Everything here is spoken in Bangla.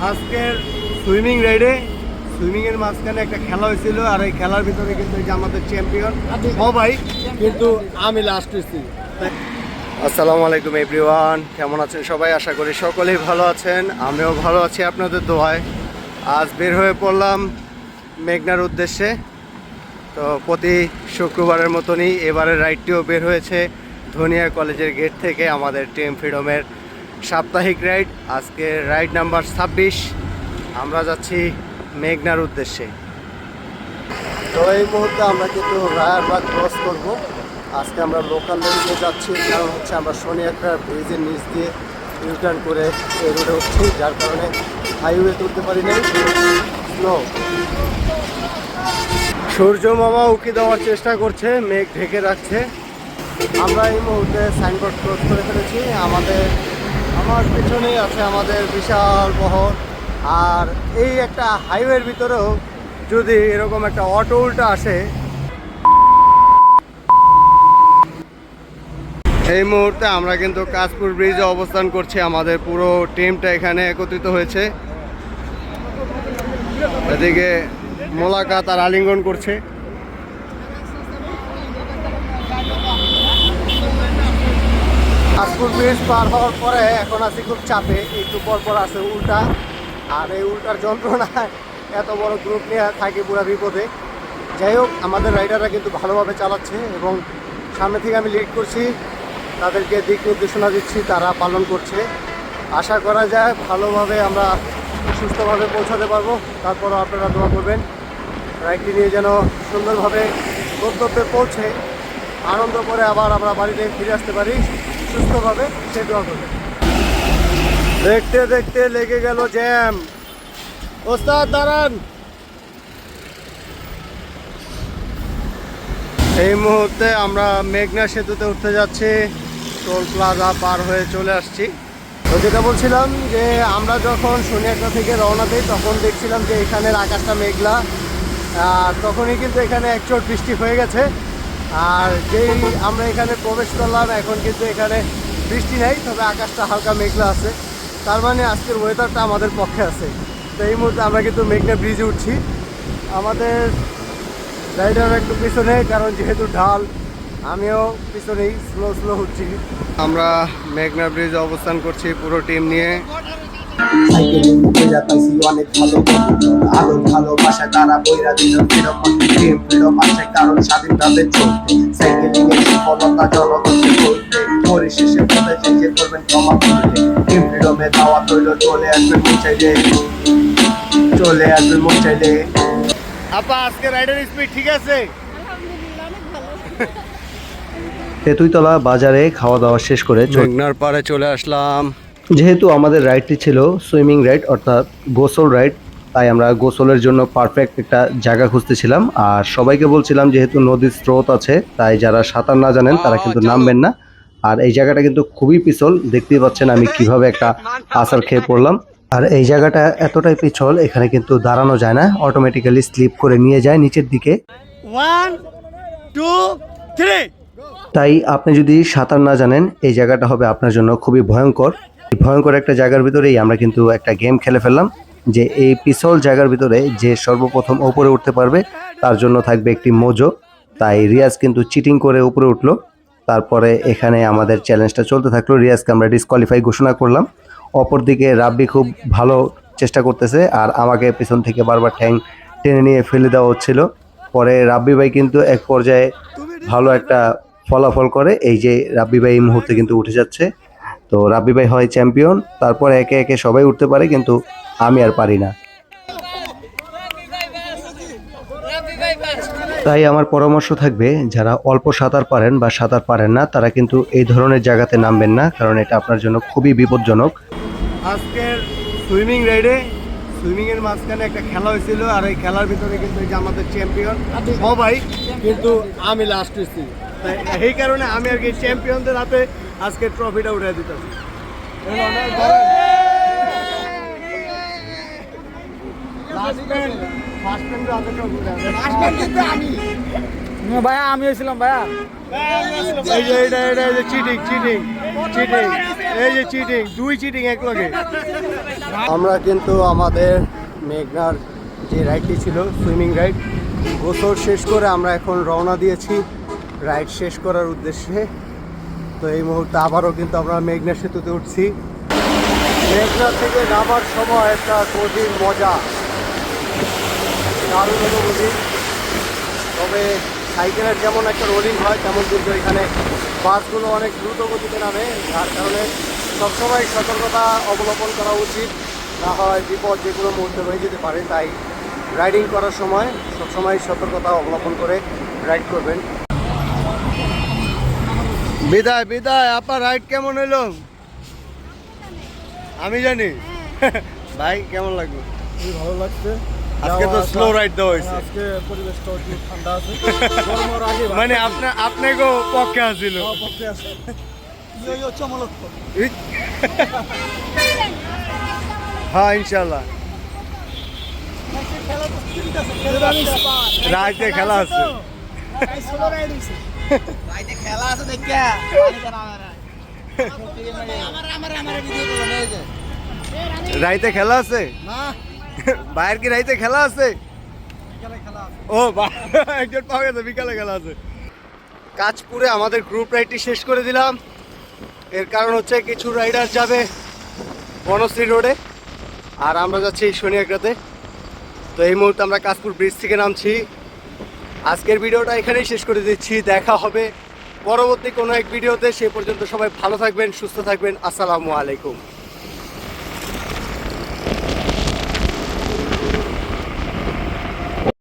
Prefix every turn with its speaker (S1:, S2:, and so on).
S1: আজকের সুইমিংয়ের মাঝখানে একটা খেলা হয়েছিল, আর এই খেলার ভিতরে কিন্তু এই যে আমাদের চ্যাম্পিয়ন সবাই, কিন্তু আমি লাস্ট হয়েছি। আসসালামু আলাইকুম এভরিওয়ান, কেমন আছেন সবাই? আশা করি সকলেই ভালো আছেন, আমিও ভালো আছি আপনাদের দোয়ায়। আজ বের হয়ে পড়লাম মেঘনার উদ্দেশ্যে। তো প্রতি শুক্রবারের মতনই এবারের রাইডটিও বের হয়েছে ধনিয়া কলেজের গেট থেকে, আমাদের টিম ফ্রিডমের সাপ্তাহিক রাইড। আজকে রাইড নাম্বার 26, আমরা যাচ্ছি মেঘনার উদ্দেশ্যে। তো এই মুহূর্তে আমরা কিন্তু রায়ারবাগ ক্রস করব। আজকে আমরা লোকাল লেনে যাচ্ছি, কারণ হচ্ছে আমরা শনিয়াকড়া ব্রিজের নিচ দিয়ে ইউটার্ন করে এই রোডে উঠছি, যার কারণে হাইওয়েতে উঠতে পারি নাই। স্লো সূর্য মামা উকি দেওয়ার চেষ্টা করছে, মেঘ ঢেকে রাখছে। আমরা এই মুহূর্তে সাইনবোর্ড ক্রস করে ফেলেছি। আমার পেছনেই আছে আমাদের বিশাল বহর। আর এই একটা হাইওয়ের ভিতরেও যদি এরকম একটা অটো উল্টা আসে। এই মুহূর্তে আমরা কিন্তু কাশপুর ব্রিজে অবস্থান করছি, আমাদের পুরো টিমটা এখানে একত্রিত হয়েছে। এদিকে মোলাকাত আর আলিঙ্গন করছে। কাশপুর ব্রিজ পার হওয়ার পরে এখন আছি খুব চাপে, একটু পর পর আছে উল্টা, আর এই উল্টার যন্ত্রণায় এত বড় গ্রুপ নিয়ে থাকি পুরো বিপদে। যাই হোক, আমাদের রাইডাররা কিন্তু ভালোভাবে চালাচ্ছে এবং সামনে থেকে আমি লিড করছি, তাদেরকে দিক নির্দেশনা দিচ্ছি, তারা পালন করছে। আশা করা যায় ভালোভাবে আমরা সুস্থভাবে পৌঁছাতে পারবো। তারপরও আপনারা দোয়া করবেন রাইডটি নিয়ে যেন সুন্দরভাবে গন্তব্যে পৌঁছে আনন্দ করে আবার আমরা বাড়িতে ফিরে আসতে পারি সুস্থভাবে, সে দোয়া করবেন। দেখতে দেখতে লেগে গেল জ্যাম। ওস্তাদ দাঁড়ান। এই মুহূর্তে আমরা মেঘনা সেতুতে উঠতে যাচ্ছি, টোল প্লাজা পার হয়ে চলে আসছি। তো যেটা বলছিলাম যে আমরা যখন শনিয়াকড়া থেকে রওনা দিই তখন দেখছিলাম যে এখানের আকাশটা মেঘলা, আর তখনই কিন্তু এখানে এক চোট বৃষ্টি হয়ে গেছে। আর যেই আমরা এখানে প্রবেশ করলাম এখন কিন্তু এখানে বৃষ্টি নেই, তবে আকাশটা হালকা মেঘলা আছে। তার মানে আজকের ওয়েদারটা আমাদের পক্ষে আছে। তো এই মুহূর্তে আমরা কিন্তু মেঘনা ব্রিজে উঠছি। আমাদের রাইডার একটু পিছনে, কারণ যেহেতু ঢাল, আমিও পিছনেই স্লো উঠছি। আমরা মেঘনা ব্রিজে অবস্থান করছি পুরো টিম নিয়ে। অনেক ভালো আলোর ভালোবাসা তারা বইরা দিল এরকম টিম ফ্রিডম আছে, কারণ স্বাধীনভাবে চলতে সাইকেলিং এর সফলতা জনগণকে বলতে পরিশেষে বলে যে করবেন ক্ষমা করলে টিম ফ্রিডমে দাওয়াত হইল, চলে আসবে মন চাইলে। আপা, আজকে রাইডার স্পিড ঠিক আছে?
S2: তেঁতুইতলা বাজারে খাওয়া দাওয়া শেষ করে
S1: মেঘনার পাড়ে চলে আসলাম।
S2: যেহেতু আমাদের রাইডটি ছিল সুইমিং রাইড অর্থাৎ গোসল রাইড, তাই আমরা গোসলের জন্য পারফেক্ট একটা জায়গা খুঁজতেছিলাম। আর সবাইকে বলছিলাম যেহেতু নদীর স্রোত আছে, তাই যারা সাঁতার না জানেন তারা কিন্তু নামবেন না। আর এই জায়গাটা কিন্তু খুবই পিছল, দেখতেই পাচ্ছেন আমি কিভাবে একটা আছাড় খেয়ে পড়লাম। আর এই জায়গাটা এতটাই পিছল, এখানে কিন্তু দাঁড়ানো যায় না, অটোমেটিক্যালি স্লিপ করে নিয়ে যায় নিচের দিকে।
S1: 1 2 3।
S2: তাই আপনি যদি সাঁতার না জানেন এই জায়গাটা হবে আপনার জন্য খুবই ভয়ঙ্কর। এই ভয়ঙ্কর একটা জায়গার ভিতরেই আমরা কিন্তু একটা গেম খেলে ফেললাম, যে এই পিছল জায়গার ভিতরে যে সর্বপ্রথম উপরে উঠতে পারবে তার জন্য থাকবে একটি মোজো। তাই রিয়াজ কিন্তু চিটিং করে উপরে উঠলো। তারপরে এখানে আমাদের চ্যালেঞ্জটা চলতে থাকলো, রিয়াজকে আমরা ডিসকোয়ালিফাই ঘোষণা করলাম। অপরদিকে রাব্বি খুব ভালো চেষ্টা করতেছে, আর আমাকে পিছন থেকে বারবার ঠ্যাং টেনে নিয়ে ফেলে দেওয়া হচ্ছিল। পরে রাব্বি ভাই কিন্তু এক পর্যায়ে ভালো একটা ফলাফল করে, এই যে রাব্বি ভাই এই মুহূর্তে কিন্তু উঠে যাচ্ছে। তো রাব্বি ভাই হয় চ্যাম্পিয়ন, তারপর একে একে সবাই উঠতে পারে, কিন্তু আমি আর পারি না। তাই আমার পরামর্শ থাকবে, যারা অল্প সাঁতার পারেন বা সাঁতার পারেন না তারা কিন্তু এই ধরনের জায়গাতে নামবেন না, কারণ এটা আপনার জন্য খুবই বিপজ্জনক।
S1: আজকের সুইমিংয়ের মাঝখানে একটা খেলা হয়েছিল, আর এই খেলার ভিতরে কিন্তু এই যে আমাদের চ্যাম্পিয়ন সবাই, কিন্তু আমি লাস্ট হয়েছি। তাই এই কারণে আমি আর কি চ্যাম্পিয়নদের হাতে আজকে ট্রফিটা উঠে দিতেছি।
S3: ভাইয়া আমি হয়েছিলাম ভাইয়া।
S1: এই যে এটা চিটিং চিটিং চিটিং, এই যে চিটিং, দুই চিটিং এক লগে। আমরা কিন্তু আমাদের মেঘনার যে রাইডটি ছিল সুইমিং রাইড, গোসল শেষ করে আমরা এখন রওনা দিয়েছি রাইড শেষ করার উদ্দেশ্যে। তো এই মুহূর্তে আবারও কিন্তু আমরা মেঘনা সেতুতে উঠছি। মেঘনা থেকে নামার সময় একটা কঠিন মজা, দারুণ অনুভূতি। তবে সাইকেলের যেমন একটা রোলিং হয়, তেমন কিন্তু এখানে বাসগুলো অনেক দ্রুত গতিতে নামে, যার কারণে সবসময় সতর্কতা অবলম্বন করা উচিত, না হয় বিপদ যে কোনো মুহূর্তে হয়ে যেতে পারে। তাই রাইডিং করার সময় সবসময় সতর্কতা অবলম্বন করে রাইড করবেন। বিদায় বিদায়, আপনার রাইড কেমন হলো? আমি জানি। ভাই কেমন লাগলো?
S3: খুবই ভালো লাগছে।
S1: আজকে তো স্লো রাইড দেওয়া হয়েছে,
S3: আজকে পরিবেশটা একটু ঠান্ডা আছে। গরমের আগে
S1: মানে আপনাকেও পক্ষে আসছিল।
S3: পক্ষে আছে। চমলক।
S1: হ্যাঁ ইনশাল্লাহ রাইতে খেলা আছে।
S3: খেলা আছে দেখা
S1: রাইতে খেলা আছে
S3: না,
S1: বাইরের কি রাইতে খেলা আছে?
S3: খেলা আছে।
S1: ও একজন পাওয়া গেছে, বিকালে খেলা আছে। কাজপুরে আমাদের গ্রুপ রাইডটি শেষ করে দিলাম। এর কারণ হচ্ছে কিছু রাইডার যাবে বনশ্রী রোডে, আর আমরা যাচ্ছি শনিয়াগ্রাতে। তো এই মুহূর্তে আমরা কাজপুর ব্রিজ থেকে নামছি। আজকের ভিডিওটা এখানেই শেষ করে দিচ্ছি। দেখা হবে পরবর্তী কোনো এক ভিডিওতে। সে পর্যন্ত সবাই ভালো থাকবেন, সুস্থ থাকবেন। আসসালামু আলাইকুম।